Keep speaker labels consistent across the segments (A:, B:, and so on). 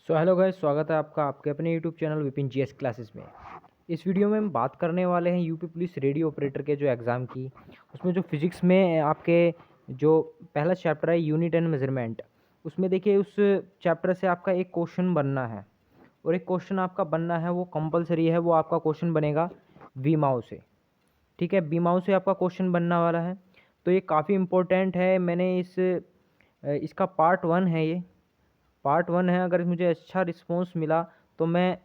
A: Hello guys, स्वागत है आपका आपके अपने YouTube channel Vipin GS classes में। इस वीडियो में हम बात करने वाले हैं यूपी पुलिस रेडियो ऑपरेटर के जो एग्ज़ाम की। उसमें जो फिज़िक्स में आपके जो पहला चैप्टर है यूनिट एंड मेजरमेंट, उसमें देखिए उस चैप्टर से आपका एक क्वेश्चन बनना है और एक क्वेश्चन आपका बनना है वो कंपलसरी है। वो आपका क्वेश्चन बनेगा वीमाओ से। ठीक है, वीमाओ से आपका क्वेश्चन बनने वाला है, तो ये काफ़ी इम्पोर्टेंट है। मैंने इसका पार्ट 1 है, ये पार्ट 1 है। अगर मुझे अच्छा रिस्पॉन्स मिला तो मैं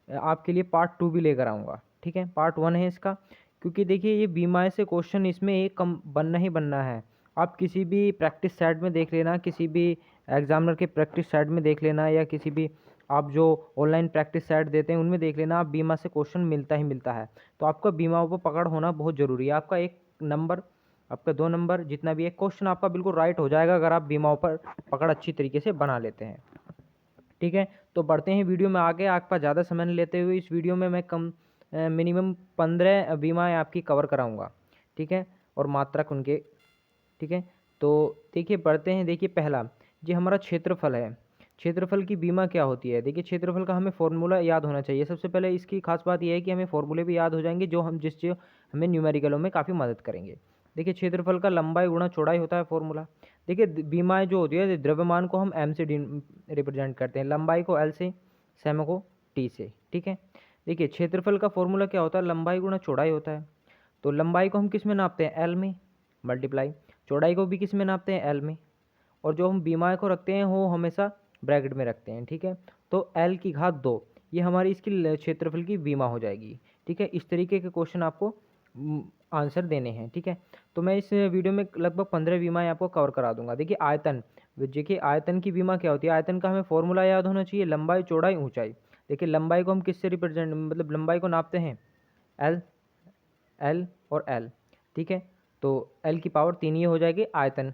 A: आपके लिए पार्ट 2 भी लेकर आऊँगा। ठीक है, पार्ट 1 है इसका, क्योंकि देखिए ये बीमार से क्वेश्चन इसमें एक कम बनना ही बनना है। आप किसी भी प्रैक्टिस सेट में देख लेना, किसी भी एग्जामिनर के प्रैक्टिस सेट में देख लेना, या किसी भी आप जो ऑनलाइन प्रैक्टिस सेट देते हैं उनमें देख लेना, आप बीमा से क्वेश्चन मिलता ही मिलता है। तो आपका बीमा पर पकड़ होना बहुत ज़रूरी है। आपका एक नंबर, आपका 2 नंबर, जितना भी है क्वेश्चन आपका बिल्कुल राइट हो जाएगा अगर आप बीमाओं पर पकड़ अच्छी तरीके से बना लेते हैं। ठीक है, तो बढ़ते हैं वीडियो में आगे। आपका ज़्यादा समय नहीं लेते हुए इस वीडियो में मैं मिनिमम 15 बीमाएँ आपकी कवर कराऊंगा। ठीक है, और मात्रक उनके। ठीक है, तो देखिए बढ़ते हैं। देखिए पहला, जी हमारा क्षेत्रफल है। क्षेत्रफल की बीमा क्या होती है? देखिए क्षेत्रफल का हमें फॉर्मूला याद होना चाहिए। सबसे पहले इसकी खास बात यह है कि हमें फॉर्मूले भी याद हो जाएंगे जो हमें न्यूमेरिकलों में काफ़ी मदद करेंगे। देखिए क्षेत्रफल का लंबाई गुणा चौड़ाई होता है फॉर्मूला। देखिए बीमाएँ जो होती है, द्रव्यमान को हम एम से रिप्रेजेंट करते हैं, लंबाई को एल से, समय को टी से। ठीक है, देखिए क्षेत्रफल का फॉर्मूला क्या होता है? लंबाई गुणा चौड़ाई होता है। तो लंबाई को हम किस में नापते हैं? एल में, मल्टीप्लाई चौड़ाई को भी किस में नापते हैं? एल में। और जो हम बीमारी को रखते हैं वो हमेशा ब्रैकेट में रखते हैं। ठीक है, तो एल की घात 2 ये हमारी इसकी क्षेत्रफल की बीमा हो जाएगी। ठीक है, इस तरीके के क्वेश्चन आपको आंसर देने हैं। ठीक है, तो मैं इस वीडियो में लगभग 15 बीमाएँ आपको कवर करा दूंगा। देखिए आयतन, देखिए आयतन की बीमा क्या होती है? आयतन का हमें फॉर्मूला याद होना चाहिए, लंबाई चौड़ाई ऊंचाई। देखिए लंबाई को हम किससे रिप्रेजेंट, मतलब लंबाई को नापते हैं एल, एल और एल। ठीक है, तो एल की पावर 3 ये हो जाएगी आयतन।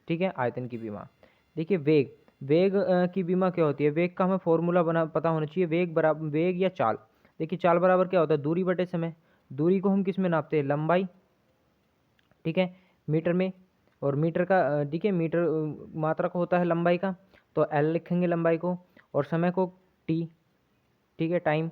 A: ठीक है, आयतन की बीमा। देखिए वेग, वेग की बीमा क्या होती है? वेग का हमें फॉर्मूला बना पता होना चाहिए, वेग बराबर, वेग या चाल। देखिए चाल बराबर क्या होता है? दूरी बटे समय। दूरी को हम किस में नापते हैं? लंबाई। ठीक है, मीटर में। और मीटर का देखिए मीटर मात्रक होता है लंबाई का, तो एल लिखेंगे लंबाई को, और समय को टी। ठीक है, टाइम।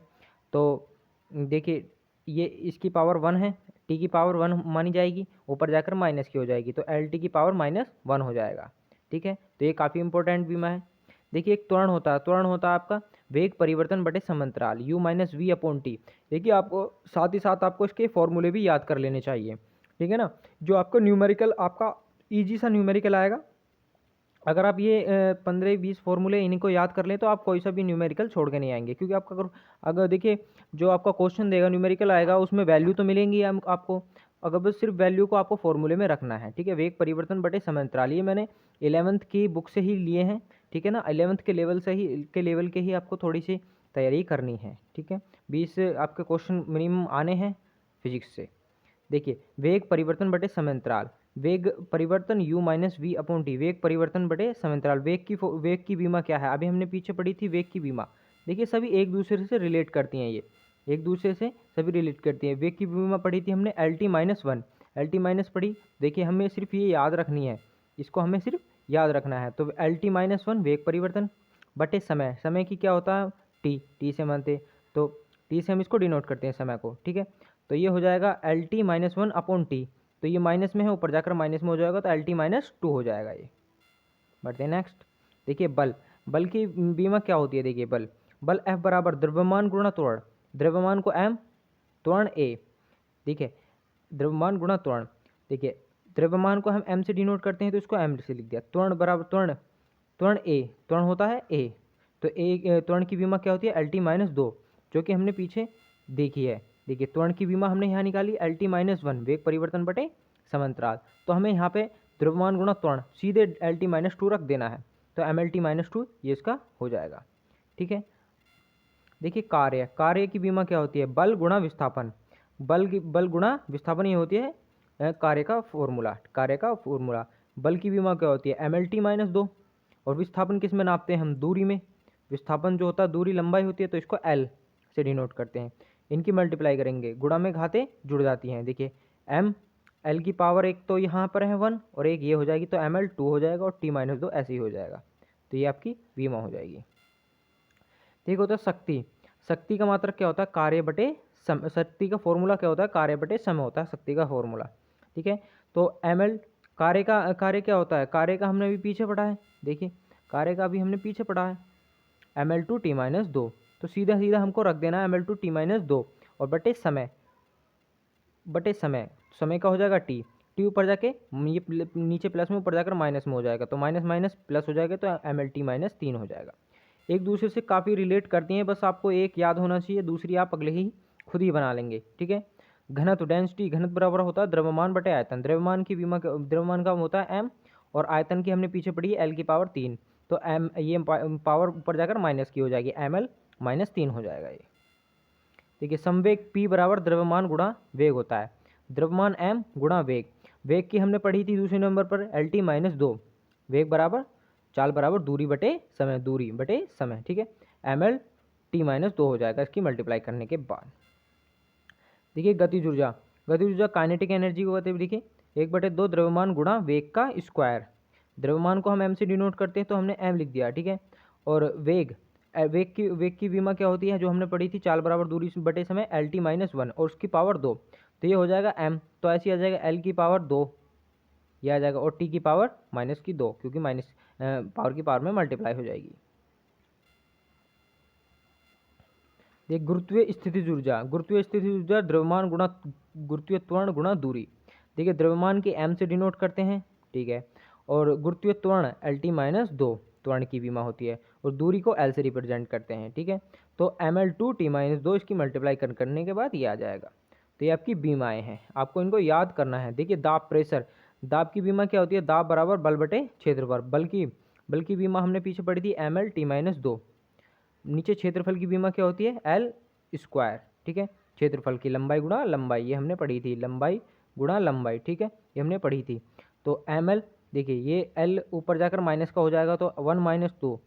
A: तो देखिए ये इसकी पावर 1 है, टी की पावर 1 मानी जाएगी, ऊपर जाकर माइनस की हो जाएगी, तो एल टी की पावर -1 हो जाएगा। ठीक है, तो ये काफ़ी इंपॉर्टेंट बीमा है। देखिए एक त्वरण होता है, त्वरण होता है आपका वेग परिवर्तन बटे समांतराल, u minus v upon t. देखिए आपको साथ ही साथ आपको इसके फॉर्मूले भी याद कर लेने चाहिए। ठीक है ना, जो आपका न्यूमेरिकल आपका ईजी सा न्यूमेरिकल आएगा, अगर आप ये 15-20 फॉर्मूले इनको याद कर लें तो आप कोई सा भी न्यूमेरिकल छोड़ के नहीं आएंगे। क्योंकि आपका अगर अगर देखिए जो आपका क्वेश्चन देगा न्यूमेरिकल आएगा, उसमें वैल्यू तो मिलेंगी आपको, अगर बस सिर्फ वैल्यू को आपको फॉर्मूले में रखना है। ठीक है, वेग परिवर्तन बटे समांतराल, ये मैंने 11th की बुक से ही लिए हैं। ठीक है ना, 11th के लेवल से ही आपको थोड़ी सी तैयारी करनी है। ठीक है, 20 आपके क्वेश्चन मिनिमम आने हैं फिजिक्स से। देखिए वेग परिवर्तन बटे समांतराल, वेग परिवर्तन u minus v upon t, वेग परिवर्तन बटे समांतराल। वेग की बीमा क्या है? अभी हमने पीछे पढ़ी थी वेग की बीमा। देखिए सभी एक दूसरे से रिलेट करती हैं, ये एक दूसरे से सभी रिलेट करती हैं। वेग की बीमा पढ़ी थी हमने L T minus 1, L T minus पढ़ी। देखिए हमें सिर्फ ये याद रखनी है, इसको हमें सिर्फ याद रखना है। तो एल टी माइनस 1 वेग परिवर्तन बटे समय, समय की क्या होता है? टी, टी से मानते, तो टी से हम इसको डिनोट करते हैं समय को। ठीक है, तो ये हो जाएगा L T minus 1 upon T, तो ये माइनस में है, ऊपर जाकर माइनस में हो जाएगा, तो एल टी माइनस 2 हो जाएगा ये। बढ़ते हैं नेक्स्ट। देखिए बल, बल की बीमा क्या होती है? देखिए बल, बल F बराबर द्रव्यमान गुणा त्वरण, द्रव्यमान को m, त्वरण a। देखिए द्रव्यमान गुणा त्वरण, देखिए द्रव्यमान को हम m से डिनोट करते हैं, तो इसको m से लिख दिया। त्वरण बराबर त्वरण, त्वरण a, त्वरण होता है a, तो a त्वरण की बीमा क्या होती है? एल टी माइनस 2, जो कि हमने पीछे देखी है। देखिए त्वरण की बीमा हमने यहाँ निकाली एल टी माइनस 1 वेग परिवर्तन बटे समांतराल, तो हमें यहाँ पे द्रव्यमान गुणा त्वरण सीधे एल टी माइनस 2 रख देना है, तो एम एल टी माइनस 2 ये इसका हो जाएगा। ठीक है, देखिए कार्य, कार्य की बीमा क्या होती है? बल गुणा विस्थापन, बल गुणा विस्थापन ये होती है कार्य का फॉर्मूला, कार्य का फॉर्मूला। बल की बीमा क्या होती है? एम एल टी माइनस 2, और विस्थापन किस में नापते हैं हम? दूरी में। विस्थापन जो होता है दूरी लंबाई होती है, तो इसको एल से डिनोट करते हैं। इनकी मल्टीप्लाई करेंगे, गुणा में घातें जुड़ जाती हैं। देखिए एम, एल की पावर एक तो यहाँ पर है 1 और एक ये हो जाएगी, तो एम एल 2 हो जाएगा, और टी माइनस 2 ऐसे ही हो जाएगा। तो ये आपकी बीमा हो जाएगी। ठीक होता है शक्ति। शक्ति का मात्रक क्या होता है? कार्य बटे समय। शक्ति का फॉर्मूला क्या होता है? कार्य बटे समय होता है शक्ति का फॉर्मूला। ठीक है, तो ml कार्य क्या होता है? कार्य का हमने अभी पीछे पढ़ा है, देखिए कार्य का अभी हमने पीछे पढ़ा है ml2 t-2। तो सीधा सीधा हमको रख देना है ml2 t-2 और बटे समय, समय का हो जाएगा टी ऊपर जाके ये नीचे प्लस में, ऊपर जाकर माइनस में हो जाएगा, तो माइनस माइनस प्लस हो जाएगा, तो ml-3 हो जाएगा। एक दूसरे से काफ़ी रिलेट करती हैं, बस आपको एक याद होना चाहिए, दूसरी आप अगले ही खुद ही बना लेंगे। ठीक है, घनत्व डेंसिटी, घनत्व बराबर होता है द्रव्यमान बटे आयतन। द्रव्यमान का होता है m और आयतन की हमने पीछे पढ़ी है l⁻3। तो m ये पावर ऊपर जाकर माइनस की हो जाएगी, ml-3 हो जाएगा ये। देखिए संवेग p बराबर द्रव्यमान गुणा वेग होता है। द्रव्यमान m गुणा वेग, वेग की हमने पढ़ी थी दूसरे नंबर पर LT-2। वेग बराबर चाल बराबर दूरी बटे समय, दूरी बटे समय। ठीक है, ml-t-2 हो जाएगा इसकी मल्टीप्लाई करने के बाद। देखिए गतिज ऊर्जा, काइनेटिक एनर्जी को कहते हैं, देखिए 1/2 द्रव्यमान गुणा वेग का स्क्वायर। द्रव्यमान को हम m से डिनोट करते हैं तो हमने m लिख दिया। ठीक है, और वेग की विमा क्या होती है जो हमने पढ़ी थी? चाल बराबर दूरी बटे समय LT-1 और उसकी पावर 2, तो ये हो जाएगा m। तो ऐसे आ जाएगा l की पावर 2 ये आ जाएगा, और t की पावर -2 क्योंकि माइनस पावर की पावर में मल्टीप्लाई हो जाएगी। देख गुरुत्वीय स्थितिज ऊर्जा, द्रव्यमान गुणा गुरुत्वीय त्वरण गुणा दूरी। देखिए द्रव्यमान की m से डिनोट करते हैं, ठीक है, और गुरुत्वीय त्वरण LT-2 त्वरण की विमा होती है, और दूरी को l से रिप्रेजेंट करते हैं। ठीक है, तो ml2 t-2 इसकी मल्टीप्लाई करने के बाद ये आ जाएगा। तो ये आपकी बीमाएँ हैं, आपको इनको याद करना है। देखिए दाब, प्रेशर, दाब की बीमा क्या होती है? दाब बराबर बल बटे क्षेत्रफल। बल की बीमा हमने पीछे पढ़ी थी ml-2। नीचे क्षेत्रफल की बीमा क्या होती है? l²। ठीक है, क्षेत्रफल की लंबाई गुणा लंबाई, ये हमने पढ़ी थी, लंबाई गुणा लंबाई। ठीक है, ये हमने पढ़ी थी। तो ml, देखिए ये l ऊपर जाकर माइनस का हो जाएगा, तो 1 - 2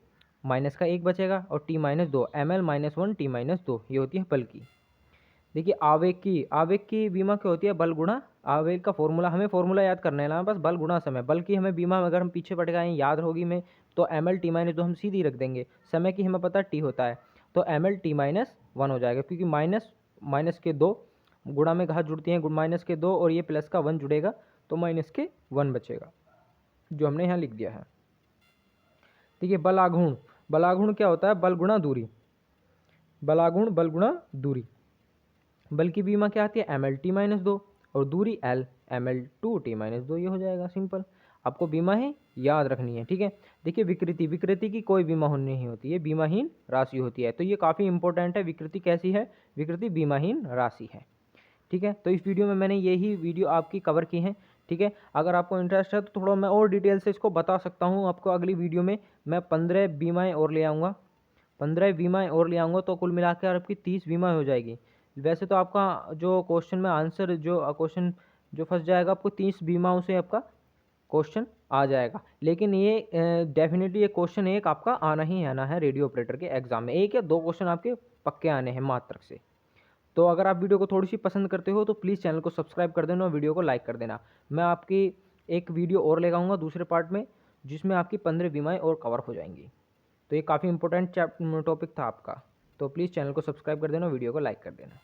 A: माइनस का 1 बचेगा, और t-2 ml-1 t-2 ये होती है बल की। देखिए आवेग की बीमा क्या होती है? बल गुणा आवेग का फॉर्मूला, हमें फॉर्मूला याद करना है ना, बस बल गुणा समय। बल की हमें बीमा अगर हम पीछे पढ़ गए याद होगी में, तो ml-t-2 हम सीधी रख देंगे। समय की हमें पता t होता है, तो ml-t-1 हो जाएगा, क्योंकि माइनस के 2 गुणा में घात जुड़ती हैं, -2 और ये प्लस का 1 जुड़ेगा, तो -1 बचेगा, जो हमने यहाँ लिख दिया है। देखिए बलाघूर्ण क्या होता है? बल गुणा दूरी, बल गुणा दूरी। बल की बीमा क्या आती है? ml-2 और दूरी l ml2 t-2, ये हो जाएगा सिंपल। आपको बीमा है याद रखनी है। ठीक है, देखिए विकृति की कोई बीमा नहीं होती है, बीमाहीन राशि होती है, तो ये काफ़ी इंपॉर्टेंट है। विकृति कैसी है? विकृति बीमाहीन राशि है। ठीक है, तो इस वीडियो में मैंने यही वीडियो आपकी कवर की है। ठीक है, अगर आपको इंटरेस्ट है तो थोड़ा मैं और डिटेल से इसको बता सकता हूँ आपको। अगली वीडियो में मैं 15 बीमाएँ और ले आऊँगा, 15 बीमाएँ और ले आऊँगा, तो कुल मिलाकर आपकी 30 बीमाएँ हो जाएगी। वैसे तो आपका जो क्वेश्चन में आंसर क्वेश्चन जो फंस जाएगा, आपको 30 बीमाओं से आपका क्वेश्चन आ जाएगा, लेकिन ये डेफिनेटली ये क्वेश्चन एक आपका आना ही आना है रेडियो ऑपरेटर के एग्जाम में। 1 या 2 क्वेश्चन आपके पक्के आने हैं मात्रक से। तो अगर आप वीडियो को थोड़ी सी पसंद करते हो तो प्लीज़ चैनल को सब्सक्राइब कर देना और वीडियो को लाइक कर देना। मैं आपकी एक वीडियो और ले आऊँगा दूसरे पार्ट में, जिसमें आपकी 15 बीमाएँ और कवर हो जाएंगी। तो ये काफ़ी इंपॉर्टेंट टॉपिक था आपका, तो प्लीज़ चैनल को सब्सक्राइब कर देना, वीडियो को लाइक कर देना।